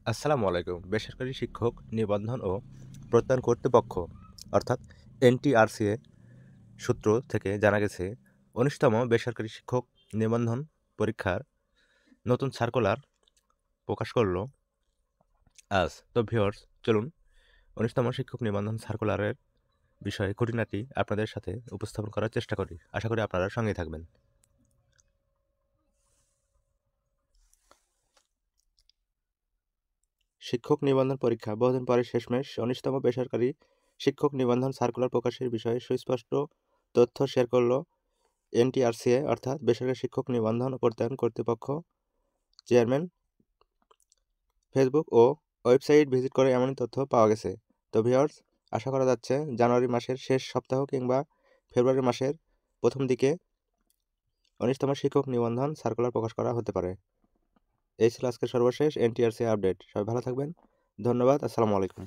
আসসালামু আলাইকুম। বেসরকারি শিক্ষক নিবন্ধন ও প্রত্যয়ন কর্তৃপক্ষ অর্থাৎ এনটিআরসিএ সূত্র থেকে জানা গেছে ১৯তম বেসরকারি শিক্ষক নিবন্ধন পরীক্ষার নতুন সার্কুলার প্রকাশ করল আজ। তো ভিউয়ার্স, চলুন ১৯তম শিক্ষক নিবন্ধন সার্কুলারের বিষয়ে খুঁটিনাটি আপনাদের সাথে উপস্থাপন করার চেষ্টা করি। আশা করি আপনারা সঙ্গেই থাকবেন। শিক্ষক নিবন্ধন পরীক্ষা বহুদিন পরে শেষমেশ ১৯তম বেসরকারি শিক্ষক নিবন্ধন সার্কুলার প্রকাশের বিষয়ে সুস্পষ্ট তথ্য শেয়ার করল এনটিআরসিএ অর্থাৎ বেসরকারি শিক্ষক নিবন্ধন ও প্রত্যয়ন কর্তৃপক্ষ চেয়ারম্যান। ফেসবুক ও ওয়েবসাইট ভিজিট করে এমনই তথ্য পাওয়া গেছে। তো ভিউয়ার্স, আশা করা যাচ্ছে জানুয়ারি মাসের শেষ সপ্তাহ কিংবা ফেব্রুয়ারি মাসের প্রথম দিকে ১৯তম শিক্ষক নিবন্ধন সার্কুলার প্রকাশ করা হতে পারে। এই ছিল আজকের সর্বশেষ এনটিআরসি আপডেট। সবাই ভালো থাকবেন। ধন্যবাদ। আসসালামু আলাইকুম।